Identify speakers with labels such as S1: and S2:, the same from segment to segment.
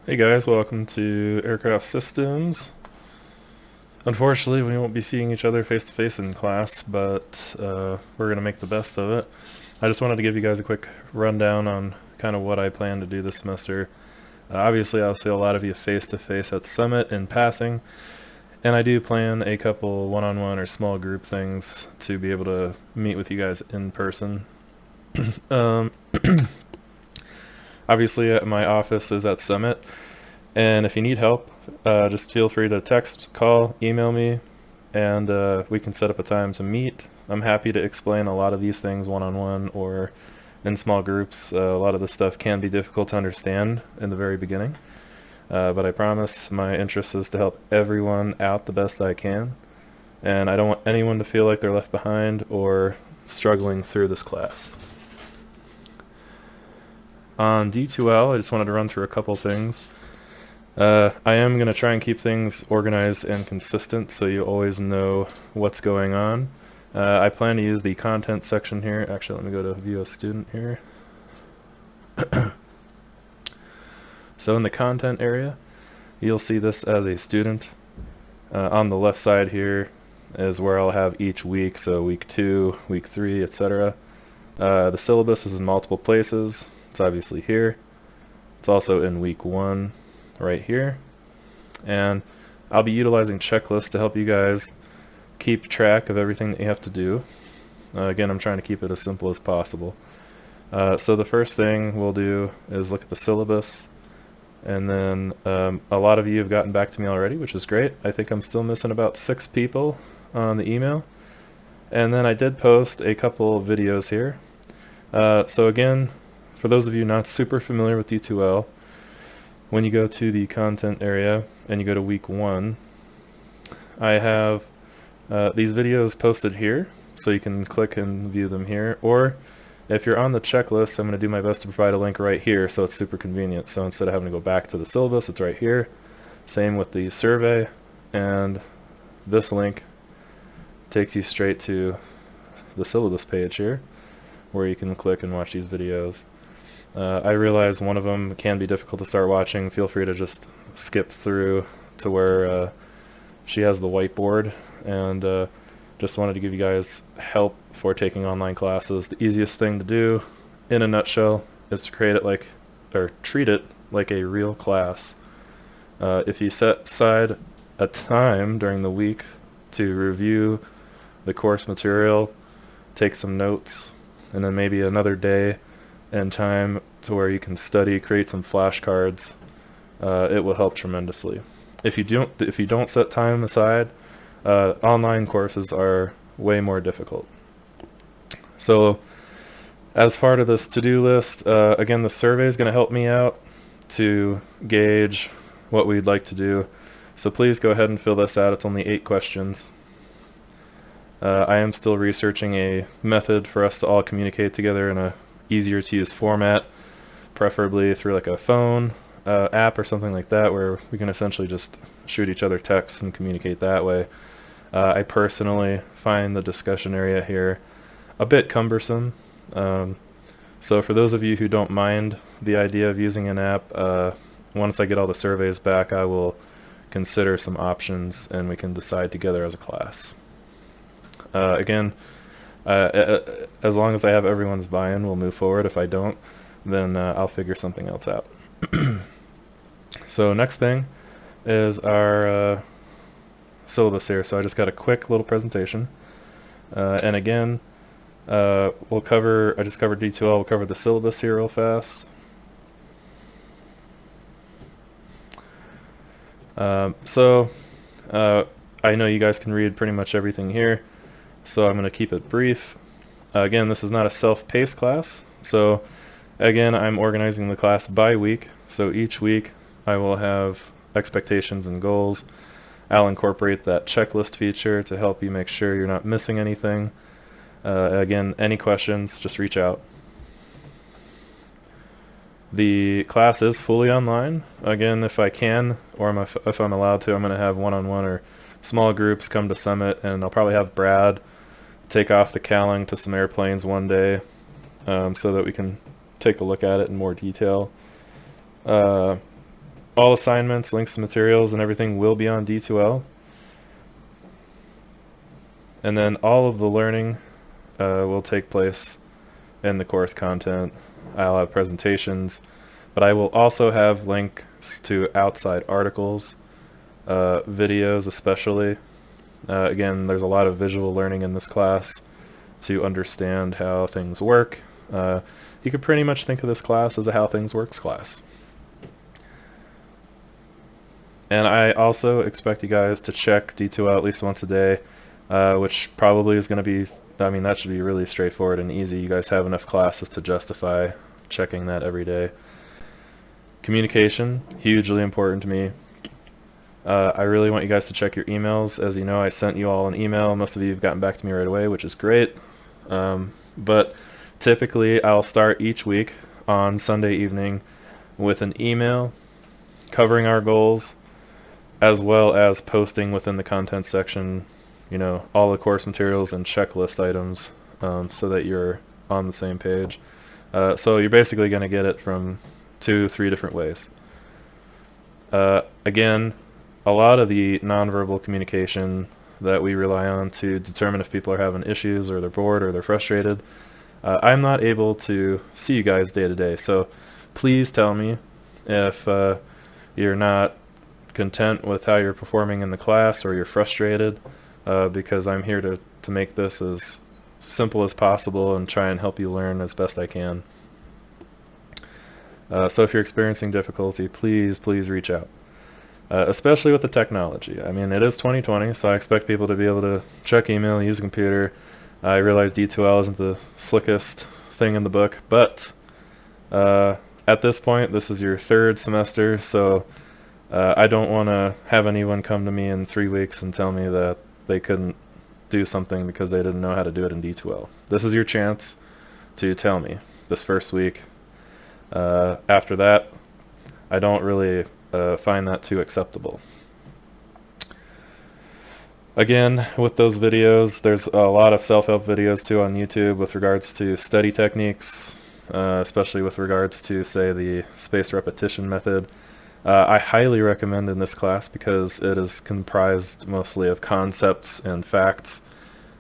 S1: Hey guys, welcome to Aircraft Systems. Unfortunately, we won't be seeing each other face to face in class, but we're going to make the best of it. I just wanted to give you guys a quick rundown on kind of what I plan to do this semester. Obviously, I'll see a lot of you face to face at Summit in passing, and I do plan a couple one-on-one or small group things to be able to meet with you guys in person. um, Obviously, my office is at Summit. And if you need help, just feel free to text, call, email me, and we can set up a time to meet. I'm happy to explain a lot of these things one-on-one or in small groups. A lot of this stuff can be difficult to understand in the very beginning, but I promise my interest is to help everyone out the best I can, and I don't want anyone to feel like they're left behind or struggling through this class. On D2L, I just wanted to run through a couple things. I am going to try and keep things organized and consistent so you always know what's going on. I plan to use the content section here. Actually, let me go to view a student here. So in the content area, you'll see this as a student. On the left side here is where I'll have each week, so week 2, week 3, etc. The syllabus is in multiple places. It's obviously here. It's also in week 1. Right here, and I'll be utilizing checklists to help you guys keep track of everything that you have to do. Again, I'm trying to keep it as simple as possible. So the first thing we'll do is look at the syllabus, and then a lot of you have gotten back to me already, which is great. I think I'm still missing about 6 people on the email, and then I did post a couple of videos here. So again, for those of you not super familiar with D2L, when you go to the content area and you go to week 1, I have these videos posted here, so you can click and view them here. Or if you're on the checklist, I'm going to do my best to provide a link right here so it's super convenient. So instead of having to go back to the syllabus, it's right here. Same with the survey, and this link takes you straight to the syllabus page here where you can click and watch these videos. I realize one of them can be difficult to start watching. Feel free to just skip through to where she has the whiteboard, and just wanted to give you guys help for taking online classes. The easiest thing to do, in a nutshell, is to treat it like a real class. If you set aside a time during the week to review the course material, take some notes, and then maybe another day and time to where you can study, create some flashcards, it will help tremendously. If you don't set time aside, online courses are way more difficult. So as part of this to-do list, again, the survey is going to help me out to gauge what we'd like to do. So please go ahead and fill this out. It's only 8 questions. I am still researching a method for us to all communicate together in a easier to use format, preferably through like a phone app or something like that, where we can essentially just shoot each other texts and communicate that way. I personally find the discussion area here a bit cumbersome. So for those of you who don't mind the idea of using an app, once I get all the surveys back, I will consider some options and we can decide together as a class. Again, as long as I have everyone's buy-in, we'll move forward. If I don't, then I'll figure something else out. So next thing is our syllabus here. So I just got a quick little presentation. And again, I just covered D2L. We'll cover the syllabus here real fast. I know you guys can read pretty much everything here, so I'm going to keep it brief. Again, this is not a self-paced class, so again, I'm organizing the class by week, so each week I will have expectations and goals. I'll incorporate that checklist feature to help you make sure you're not missing anything. Again, any questions, just reach out. The class is fully online. Again, if I can, or if I'm allowed to, I'm going to have one-on-one or small groups come to Summit, and I'll probably have Brad take off the cowling to some airplanes one day so that we can take a look at it in more detail. All assignments, links to materials, and everything will be on D2L. And then all of the learning will take place in the course content. I'll have presentations, but I will also have links to outside articles, videos especially. Again, there's a lot of visual learning in this class to understand how things work. You could pretty much think of this class as a How Things Works class. And I also expect you guys to check D2L at least once a day, which probably is going to be, I mean, that should be really straightforward and easy. You guys have enough classes to justify checking that every day. Communication, hugely important to me. I really want you guys to check your emails. As you know, I sent you all an email. Most of you have gotten back to me right away, which is great. But typically, I'll start each week on Sunday evening with an email covering our goals, as well as posting within the content section, you know, all the course materials and checklist items, so that you're on the same page. So you're basically going to get it from 2-3 different ways. Again, a lot of the nonverbal communication that we rely on to determine if people are having issues or they're bored or they're frustrated, I'm not able to see you guys day to day. So please tell me if you're not content with how you're performing in the class or you're frustrated, because I'm here to make this as simple as possible and try and help you learn as best I can. So if you're experiencing difficulty, please reach out. Especially with the technology. I mean, it is 2020, so I expect people to be able to check email, use a computer. I realize D2L isn't the slickest thing in the book, but at this point, this is your 3rd semester, so I don't want to have anyone come to me in 3 weeks and tell me that they couldn't do something because they didn't know how to do it in D2L. This is your chance to tell me this first week. After that, I don't really find that too acceptable. Again, with those videos, there's a lot of self-help videos too on YouTube with regards to study techniques, especially with regards to, say, the spaced repetition method. I highly recommend in this class because it is comprised mostly of concepts and facts,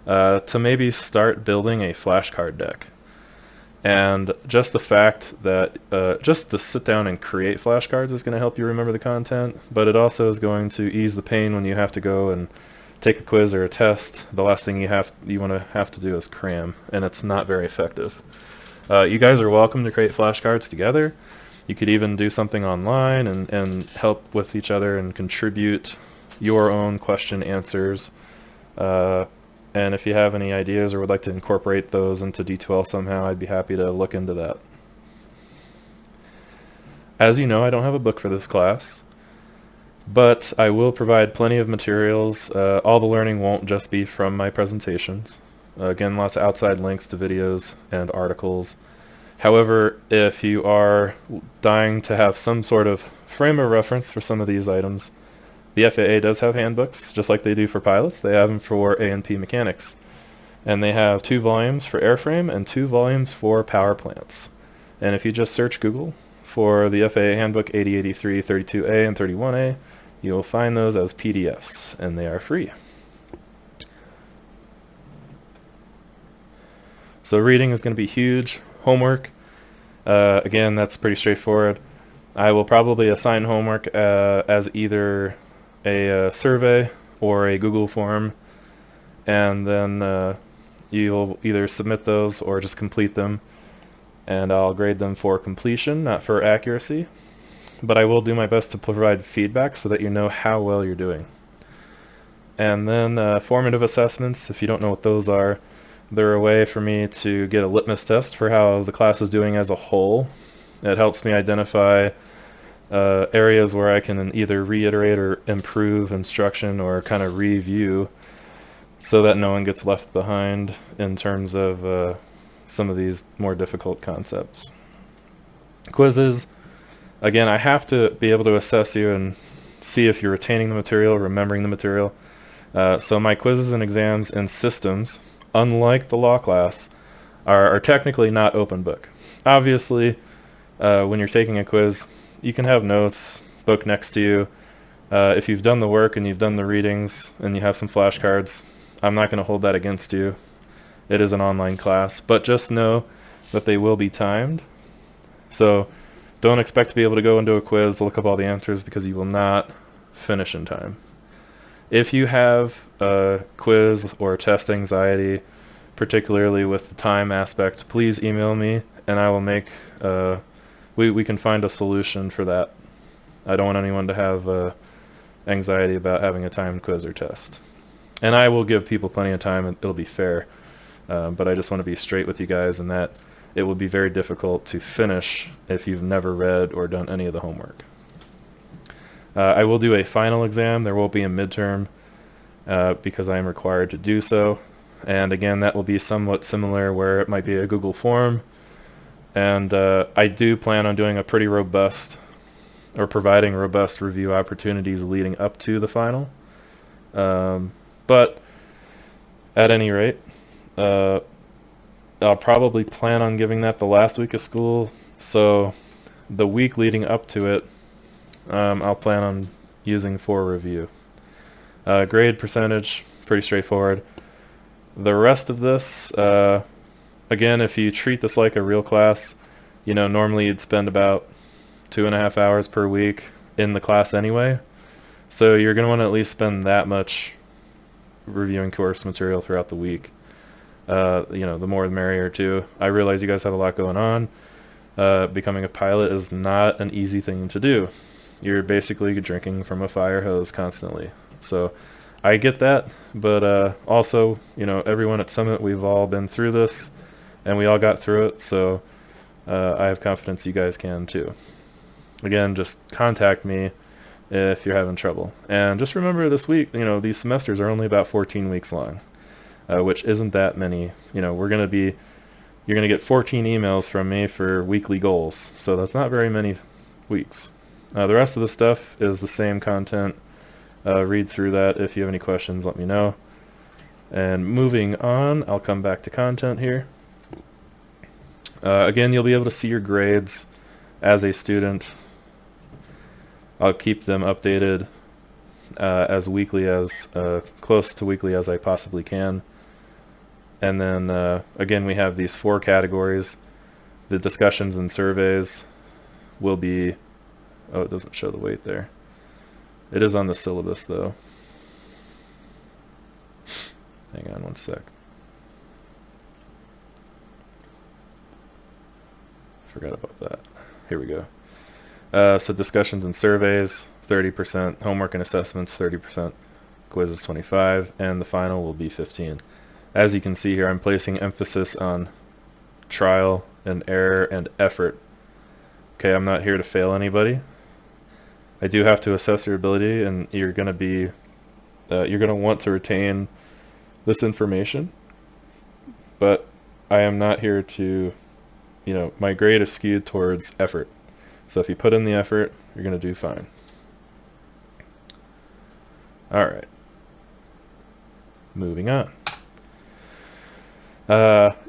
S1: to maybe start building a flashcard deck. And just the fact that just to sit down and create flashcards is going to help you remember the content, but it also is going to ease the pain when you have to go and take a quiz or a test. The last thing you want to have to do is cram, and it's not very effective. You guys are welcome to create flashcards together. You could even do something online and help with each other and contribute your own question answers. And if you have any ideas or would like to incorporate those into D2L somehow, I'd be happy to look into that. As you know, I don't have a book for this class, but I will provide plenty of materials. All the learning won't just be from my presentations. Again, lots of outside links to videos and articles. However, if you are dying to have some sort of frame of reference for some of these items, the FAA does have handbooks, just like they do for pilots. They have them for A&P mechanics. And they have 2 volumes for airframe and 2 volumes for power plants. And if you just search Google for the FAA Handbook 8083, 32A, and 31A, you'll find those as PDFs, and they are free. So reading is going to be huge. Homework, again, that's pretty straightforward. I will probably assign homework as either a survey or a Google form, and then you'll either submit those or just complete them, and I'll grade them for completion, not for accuracy, but I will do my best to provide feedback so that you know how well you're doing. And then formative assessments, if you don't know what those are, they're a way for me to get a litmus test for how the class is doing as a whole. It helps me identify areas where I can either reiterate or improve instruction or kind of review so that no one gets left behind in terms of some of these more difficult concepts. Quizzes, again, I have to be able to assess you and see if you're retaining the material, remembering the material. So my quizzes and exams in systems, unlike the law class, are technically not open book. Obviously, when you're taking a quiz, you can have notes, book next to you. If you've done the work and you've done the readings and you have some flashcards, I'm not going to hold that against you. It is an online class, but just know that they will be timed. So don't expect to be able to go into a quiz, look up all the answers, because you will not finish in time. If you have a quiz or test anxiety, particularly with the time aspect, please email me and I will make, we can find a solution for that. I don't want anyone to have anxiety about having a timed quiz or test. And I will give people plenty of time, and it'll be fair. But I just want to be straight with you guys in that it will be very difficult to finish if you've never read or done any of the homework. I will do a final exam. There won't be a midterm because I am required to do so. And again, that will be somewhat similar where it might be a Google form. And I do plan on doing a pretty robust, or providing robust review opportunities leading up to the final. But at any rate, I'll probably plan on giving that the last week of school. So the week leading up to it, I'll plan on using for review. Grade percentage, pretty straightforward. The rest of this, again, if you treat this like a real class, you know, normally you'd spend about 2.5 hours per week in the class anyway. So you're going to want to at least spend that much reviewing course material throughout the week. You know, the more the merrier too. I realize you guys have a lot going on. Becoming a pilot is not an easy thing to do. You're basically drinking from a fire hose constantly. So I get that, but also, you know, everyone at Summit, we've all been through this, and we all got through it, so I have confidence you guys can too. Again, just contact me if you're having trouble. And just remember this week, you know, these semesters are only about 14 weeks long, which isn't that many. You know, you're going to get 14 emails from me for weekly goals, so that's not very many weeks. The rest of the stuff is the same content. Read through that. If you have any questions, let me know. And moving on, I'll come back to content here. Again, you'll be able to see your grades as a student. I'll keep them updated as weekly as close to weekly as I possibly can. And then again, we have these 4 categories. The discussions and surveys will be, oh, it doesn't show the weight there. It is on the syllabus though. Hang on one sec. Forgot about that. Here we go. So discussions and surveys, 30%, homework and assessments, 30%, quizzes 25, and the final will be 15. As you can see here, I'm placing emphasis on trial and error and effort. Okay, I'm not here to fail anybody. I do have to assess your ability, and you're going to want to retain this information, but I am not here to, you know, my grade is skewed towards effort. So if you put in the effort, you're going to do fine. All right. Moving on.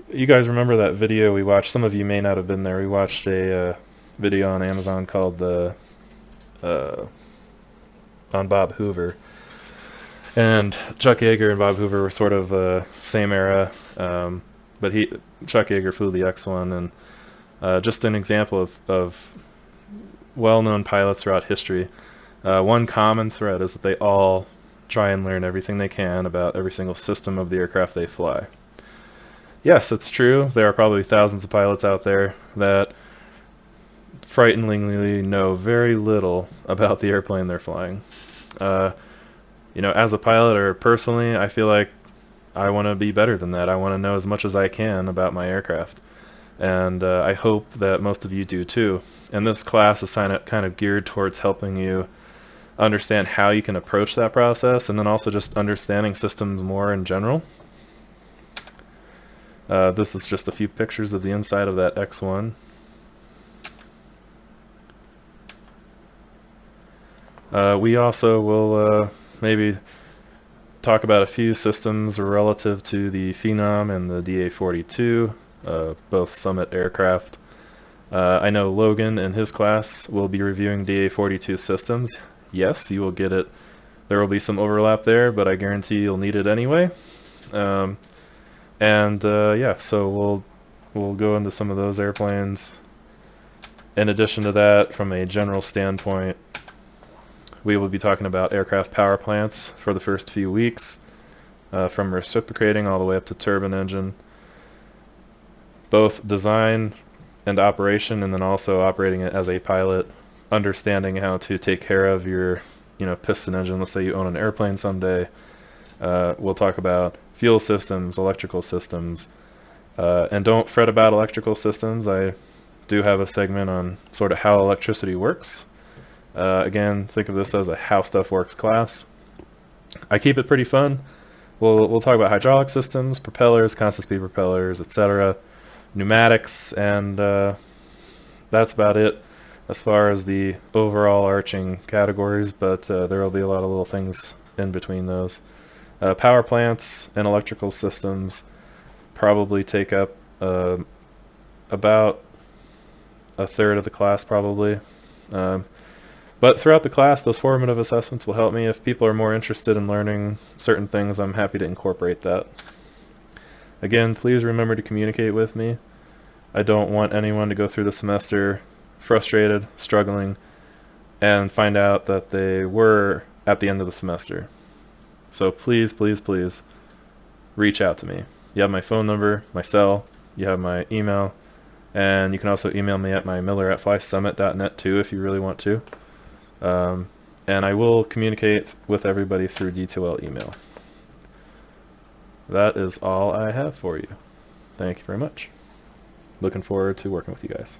S1: You guys remember that video we watched? Some of you may not have been there. We watched a video on Amazon called on Bob Hoover. And Chuck Yeager and Bob Hoover were sort of same era, but Chuck Yeager flew the X-1, and just an example of well-known pilots throughout history. One common thread is that they all try and learn everything they can about every single system of the aircraft they fly. Yes, it's true. There are probably thousands of pilots out there that frighteningly know very little about the airplane they're flying. You know, as a pilot or personally, I feel like I want to be better than that. I want to know as much as I can about my aircraft. And I hope that most of you do too. And this class is kind of geared towards helping you understand how you can approach that process, and then also just understanding systems more in general. This is just a few pictures of the inside of that X-1. We also will maybe talk about a few systems relative to the Phenom and the DA-42, both Summit aircraft. I know Logan in his class will be reviewing DA42 systems. Yes, you will get it. There will be some overlap there, but I guarantee you'll need it anyway. Yeah, so we'll go into some of those airplanes. In addition to that, from a general standpoint, we will be talking about aircraft power plants for the first few weeks, from reciprocating all the way up to turbine engine, both design and operation, and then also operating it as a pilot, understanding how to take care of your piston engine. Let's say you own an airplane someday. We'll talk about fuel systems, electrical systems, and don't fret about electrical systems. I do have a segment on sort of how electricity works. Again, think of this as a how stuff works class. I keep it pretty fun. We'll talk about hydraulic systems, propellers, constant speed propellers, etc., pneumatics, and that's about it as far as the overall arching categories, but there will be a lot of little things in between those. Power plants and electrical systems probably take up about a third of the class probably. But throughout the class, those formative assessments will help me. If people are more interested in learning certain things, I'm happy to incorporate that. Again, please remember to communicate with me. I don't want anyone to go through the semester frustrated, struggling, and find out that they were at the end of the semester. So please, please, please reach out to me. You have my phone number, my cell, you have my email, and you can also email me at my miller@flysummit.net too if you really want to. And I will communicate with everybody through D2L email. That is all I have for you. Thank you very much. Looking forward to working with you guys.